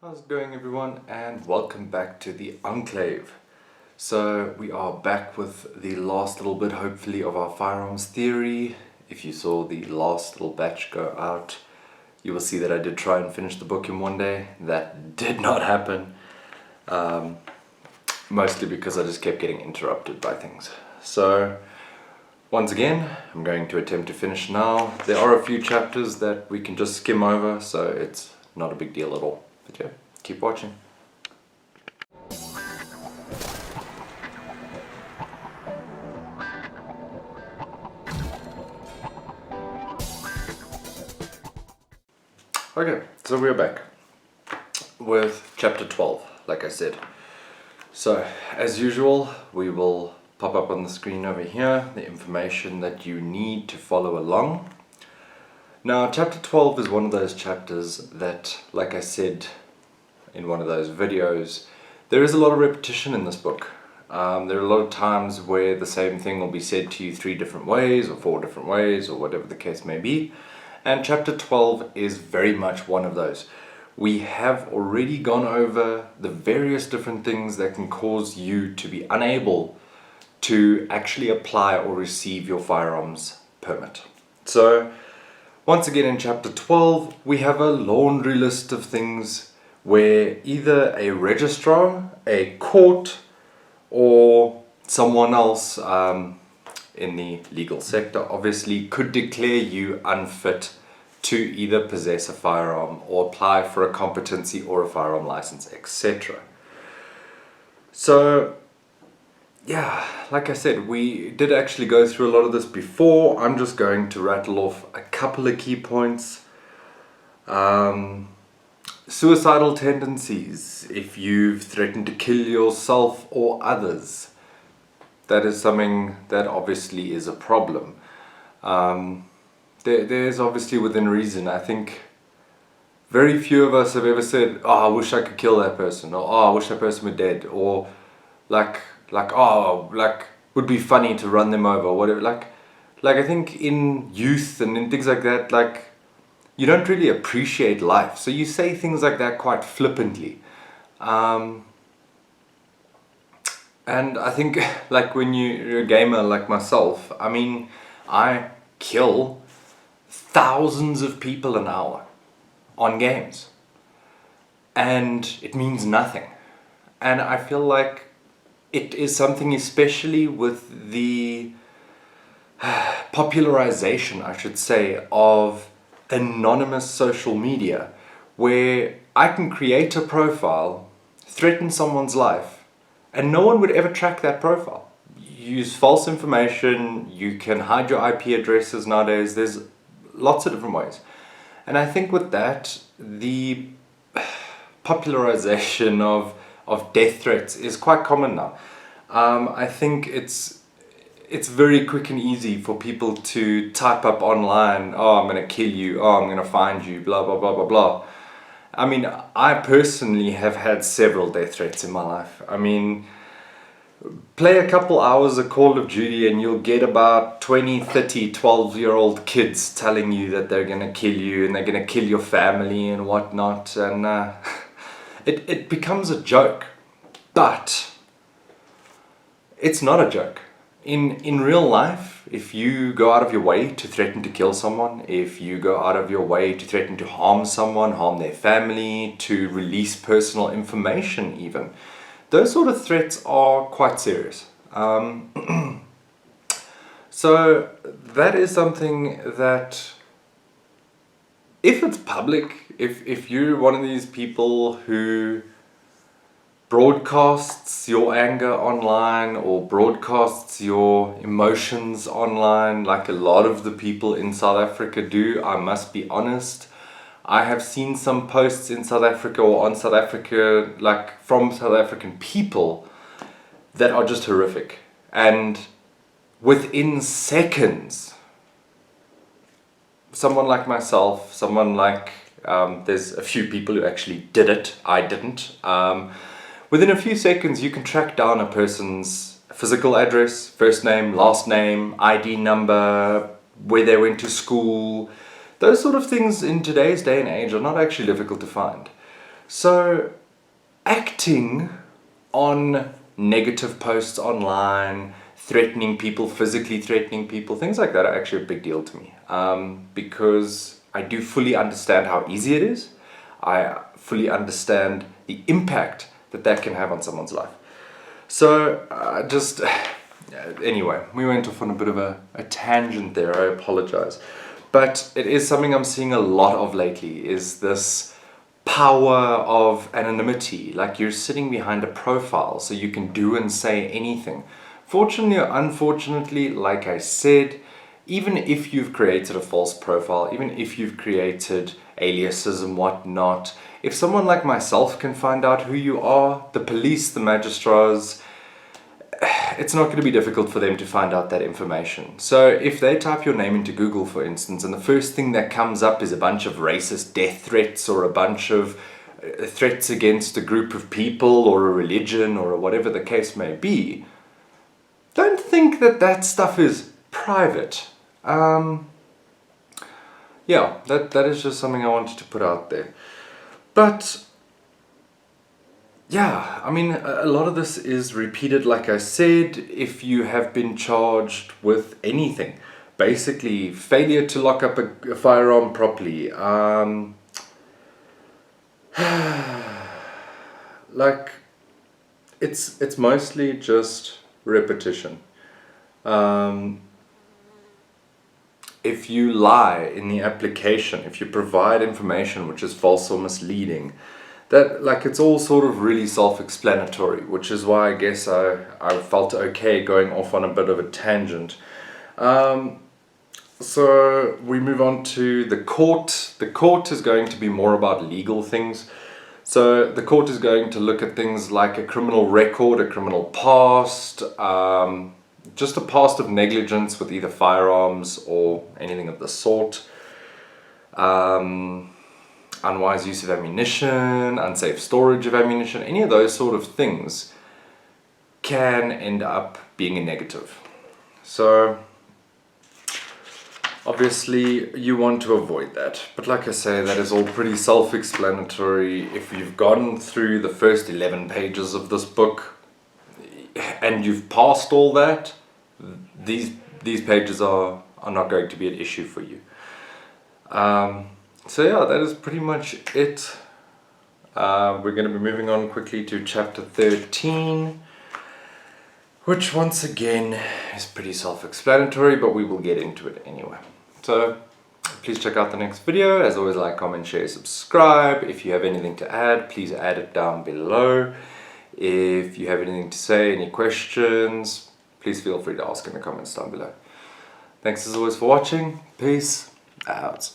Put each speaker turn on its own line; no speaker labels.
How's it going, everyone, and welcome back to the Enclave. So we are back with the last little bit, hopefully, of our firearms theory. If you saw the last little batch go out, you will see that I did try and finish the book in one day. That did not happen, mostly because I just kept getting interrupted by things. So once again, I'm going to attempt to finish now. There are a few chapters that we can just skim over, so it's not a big deal at all. But yeah, keep watching. Okay, so we're back with chapter 12, like I said. So, as usual, we will pop up on the screen over here the information that you need to follow along. Now, chapter 12 is one of those chapters that, like I said in one of those videos, there is a lot of repetition in this book. There are a lot of times where the same thing will be said to you 3 different ways or 4 different ways or whatever the case may be. And chapter 12 is very much one of those. We have already gone over the various different things that can cause you to be unable to actually apply or receive your firearms permit. So, once again in chapter 12, we have a laundry list of things where either a registrar, a court, or someone else in the legal sector obviously could declare you unfit to either possess a firearm or apply for a competency or a firearm license, etc. So, yeah, like I said, we did actually go through a lot of this before. I'm just going to rattle off a couple of key points. Suicidal tendencies, if you've threatened to kill yourself or others, that is something that obviously is a problem. There's obviously within reason. I think very few of us have ever said, "Oh, I wish I could kill that person," or "Oh, I wish that person were dead," or oh, would be funny to run them over, or whatever. Like I think in youth and in things like that, like you don't really appreciate life, so you say things like that quite flippantly. And I think like when you're a gamer like myself, I mean, I kill thousands of people an hour on games, and it means nothing. And I feel like it is something, especially with the popularization, I should say, of anonymous social media, where I can create a profile, threaten someone's life, and no one would ever track that profile. Use false information, you can hide your IP addresses nowadays, there's lots of different ways. And I think with that, the popularization of death threats is quite common now. I think it's very quick and easy for people to type up online, "Oh, I'm gonna kill you, oh, I'm gonna find you, blah blah blah blah blah." I mean, I personally have had several death threats in my life. I mean, play a couple hours of Call of Duty and you'll get about 20, 30, 12-year-old kids telling you that they're gonna kill you and they're gonna kill your family and whatnot, and it becomes a joke. But it's not a joke. In real life, if you go out of your way to threaten to kill someone, if you go out of your way to threaten to harm someone, harm their family, to release personal information even, those sort of threats are quite serious. So that is something that, if it's public, if you're one of these people who broadcasts your anger online or broadcasts your emotions online, like a lot of the people in South Africa do, I must be honest, I have seen some posts in South Africa or on South Africa, like from South African people, that are just horrific. And within seconds, someone like myself, someone like, there's a few people who actually did it, I didn't. Within a few seconds, you can track down a person's physical address, first name, last name, ID number, where they went to school. Those sort of things in today's day and age are not actually difficult to find. So acting on negative posts online, threatening people, physically threatening people, things like that are actually a big deal to me, because I do fully understand how easy it is. I fully understand the impact that that can have on someone's life. So anyway, we went off on a bit of a tangent there, I apologize. But it is something I'm seeing a lot of lately, is this power of anonymity. Like, you're sitting behind a profile so you can do and say anything. Fortunately or unfortunately, like I said, even if you've created a false profile, even if you've created aliases and whatnot, if someone like myself can find out who you are, the police, the magistrates, it's not going to be difficult for them to find out that information. So if they type your name into Google, for instance, and the first thing that comes up is a bunch of racist death threats or a bunch of threats against a group of people or a religion or whatever the case may be, don't think that that stuff is private. Yeah, that is just something I wanted to put out there. But yeah, I mean, a lot of this is repeated, like I said, if you have been charged with anything. Basically, failure to lock up a firearm properly. Like, it's mostly just repetition. If you lie in the application, if you provide information which is false or misleading, that, like, it's all sort of really self-explanatory, which is why I guess I felt okay going off on a bit of a tangent. So we move on to the court. The court is going to be more about legal things. So the court is going to look at things like a criminal record, a criminal past, just a past of negligence with either firearms or anything of the sort. Unwise use of ammunition, unsafe storage of ammunition, any of those sort of things can end up being a negative. So obviously you want to avoid that. But like I say, that is all pretty self-explanatory. If you've gone through the first 11 pages of this book and you've passed all that, these pages are not going to be an issue for you. So yeah, that is pretty much it. We're going to be moving on quickly to chapter 13, which once again is pretty self-explanatory, but we will get into it anyway. So please check out the next video. As always, like, comment, share, subscribe. If you have anything to add, please add it down below. If you have anything to say, any questions, please feel free to ask in the comments down below. Thanks as always for watching. Peace out.